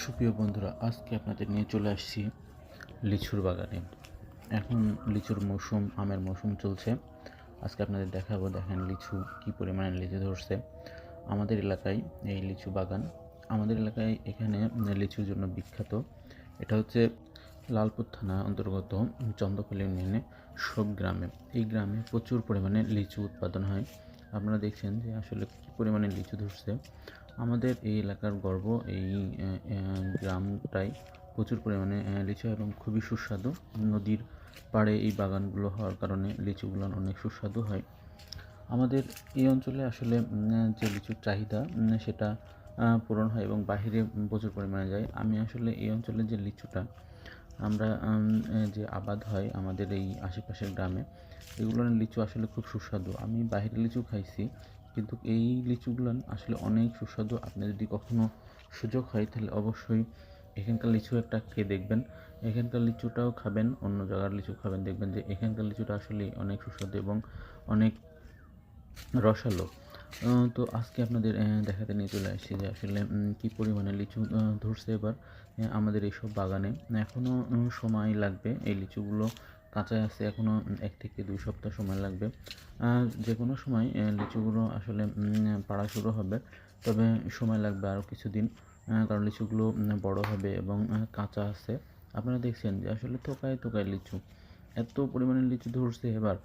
সুপ্রিয় বন্ধুরা, আজকে আপনাদের নিয়ে চলে আসছি লিচুর বাগানে। এখন লিচুর মৌসুম, আমের মৌসুম চলছে। আজকে আপনাদের দেখাবো, দেখেন লিচু কী পরিমাণে লিচু ধরছে আমাদের এলাকায়। এই লিচু বাগান আমাদের এলাকায় এখানে লিচুর জন্য বিখ্যাত। এটা হচ্ছে লালপুর থানা অন্তর্গত চন্দ্রখালী ইউনিয়নে শোক গ্রামে। এই গ্রামে প্রচুর পরিমাণে লিচু উৎপাদন হয়। আপনারা দেখছেন যে আসলে কী পরিমাণে লিচু ধরছে। আমাদের এই এলাকার গর্ব, এই গ্রামটায় প্রচুর পরিমাণে লিচু এবং খুবই সুস্বাদু। নদীর পাড়ে এই বাগানগুলো হওয়ার কারণে লিচুগুলো অনেক সুস্বাদু হয়। আমাদের এই অঞ্চলে আসলে যে লিচুর চাহিদা সেটা পূরণ হয় এবং বাহিরে প্রচুর পরিমাণে যায়। আমি আসলে এই অঞ্চলের যে লিচুটা আমরা যে আবাদ হয় আমাদের এই আশেপাশের গ্রামে, এগুলোর লিচু আসলে খুব সুস্বাদু। আমি বাইরের লিচু খাইছি, কিন্তু এই লিচুগুলো আসলে অনেক সুস্বাদু। আপনি যদি কখনো সুযোগ হয় তাহলে অবশ্যই এখানকার লিচু একটা খেয়ে দেখবেন। এখানকার লিচুটাও খাবেন, অন্য জায়গার লিচু খাবেন, দেখবেন যে এখানকার লিচুটা আসলে অনেক সুস্বাদু এবং অনেক রসালো। তো আজকে আপনাদের দেখাতে নিয়ে চলে আসছি যে আসলে কী পরিমাণে লিচু ধরছে এবার আমাদের এইসব বাগানে। এখনও সময় লাগবে, এই লিচুগুলো কাঁচাই আছে, এখনও 1 থেকে 2 সপ্তাহ সময় লাগবে। যে কোনো সময় লিচুগুলো আসলে পাড়া শুরু হবে, তবে সময় লাগবে আরও কিছুদিন, কারণ লিচুগুলো বড় হবে এবং কাঁচা আছে। আপনারা দেখছেন যে আসলে থোকায় থোকায় লিচু, এত পরিমাণে লিচু ধরছে এবার,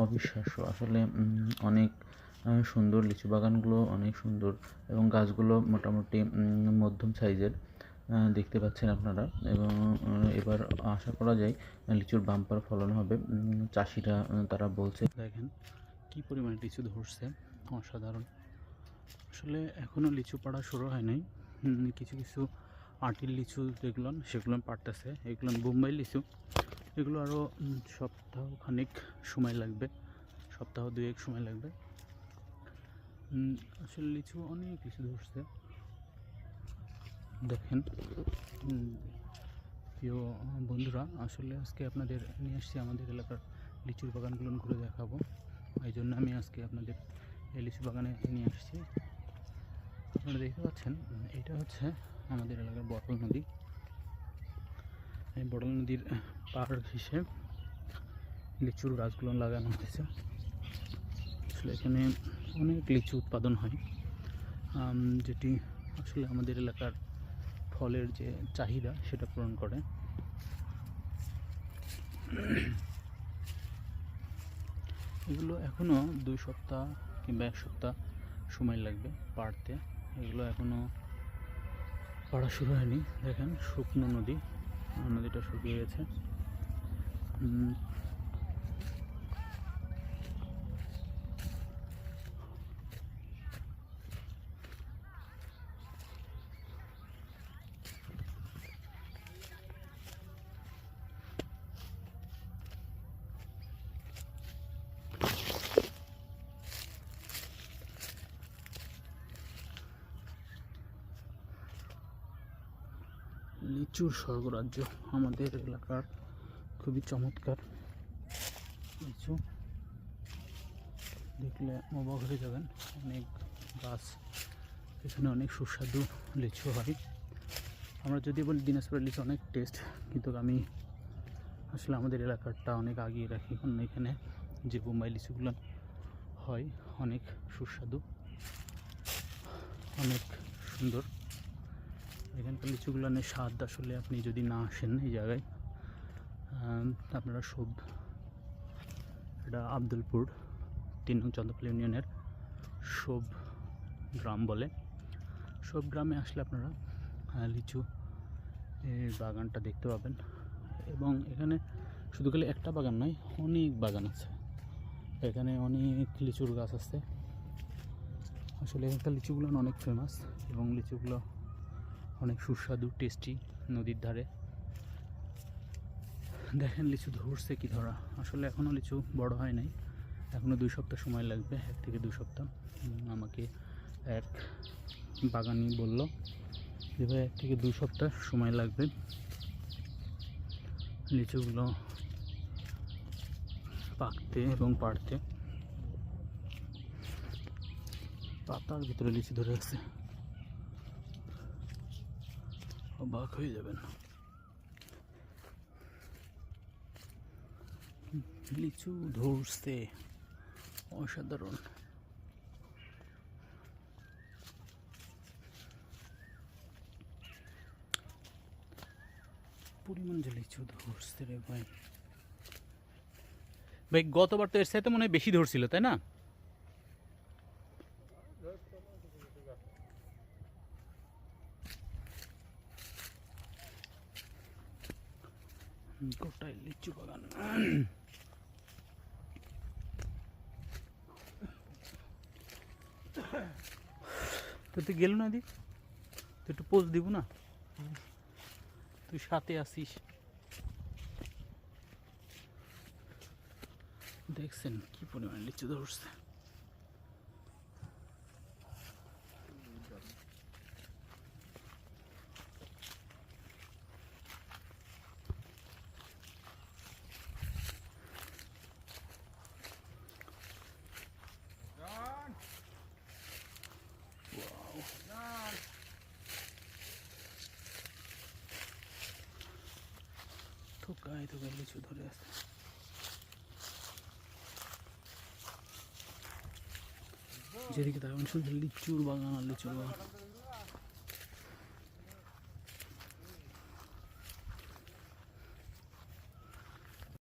অবিশ্বাস্য আসলে। অনেক সুন্দর লিচু বাগানগুলো, অনেক সুন্দর এবং গাছগুলো মোটামুটি মধ্যম সাইজের দেখতে পাচ্ছেন আপনারা। এবং এবার আশা করা যায় লিচুর বাম্পার ফলন হবে। চাষিরা তারা বলছে, দেখেন কী পরিমাণে লিচু ধরছে, অসাধারণ। আসলে এখনও লিচু পাড়া শুরু হয় নাই। কিছু কিছু আটির লিচু যেগুলো সেগুলো পাড়তেছে, এগুলো বোম্বাই লিচু। এগুলো আরও সপ্তাহখানেক সময় লাগবে, সপ্তাহ 2-1 সময় লাগবে। আসলে লিচু অনেক লিচু ধরছে, দেখেন। প্রিয় বন্ধুরা, আসলে আজকে আপনাদের নিয়ে আসছি আমাদের এলাকার লিচুর বাগানগুলো ঘুরে দেখাবো। এই জন্য আমি আজকে আপনাদের এই লিচু বাগানে নিয়ে আসছি। আপনারা দেখতে পাচ্ছেন, এটা হচ্ছে আমাদের এলাকার বটল নদী। এই বটল নদীর পার ঘেঁষে লিচুর গাছগুলো লাগানো হয়েছে। আসলে এখানে অনেক লিচু উৎপাদন হয়, যেটি আসলে আমাদের এলাকার ফলের যে চাহিদা সেটা পূরণ করে। এগুলো এখনও 2 সপ্তাহ কিংবা 1 সপ্তাহ সময় লাগবে পাড়তে। এগুলো এখনও পাড়া শুরু হয়নি। দেখেন শুকনো নদী, নদীটা শুকিয়ে গেছে। লিচুর স্বর্গরাজ্য আমাদের এলাকার, খুবই চমৎকার লিচু, দেখলে অবাক হয়ে যাবেন। অনেক গাছ, এখানে অনেক সুস্বাদু লিচু হয়। আমরা যদি বলি দিনাজপুরের লিচু অনেক টেস্ট, কিন্তু আমি আসলে আমাদের এলাকারটা অনেক আগিয়ে রাখি, কারণ এখানে যে বোম্বাই লিচুগুলো হয় অনেক সুস্বাদু, অনেক সুন্দর। এখানকার লিচুগুলোর স্বাদ আসলে আপনি যদি না আসেন এই জায়গায়, আপনারা এটা আব্দুলপুর 3 নং চন্দ্রখালী ইউনিয়নের শোভ গ্রাম বলে। শোভ গ্রামে আসলে আপনারা লিচু এই বাগানটা দেখতে পাবেন। এবং এখানে শুধু খালি একটা বাগান নয়, অনেক বাগান আছে। এখানে অনেক লিচুর গাছ আছে। আসলে এখানকার লিচুগুলো অনেক ফেমাস এবং লিচুগুলো অনেক সুস্বাদু, টেস্টি। নদীর ধারে দেখেন লিচু ধরছে কি ধরা। আসলে এখনও লিচু বড় হয় নাই, এখনও 2 সপ্তাহ সময় লাগবে, 1 থেকে 2 সপ্তাহ। আমাকে এক বাগানি বলল যে ভাই 1 থেকে 2 সপ্তাহ সময় লাগবে লিচুগুলো পাকতে এবং পাড়তে। পাতার ভিতরে লিচু ধরে আছে। অবাক হয়ে যাবেন। লিচু ধরছে, অসাধারণ। পরিমাণ যে লিচু ধরছে রে ভাই। ভাই গতবার তো এর সাথে মনে হয় বেশি ধরছিল, তাই না? গোটাই লিচু বাগান। তো তুই গেল না দি, তুই একটু পোজ দিব না? তুই সাথে আসিস। দেখছেন কি পরিমাণ লিচু ধরছে। থোকায় থোকায় লিচু ধরে আছে। যেদিকে তাকাবেন শুধু লিচুর বাগান আর লিচুর বাগান।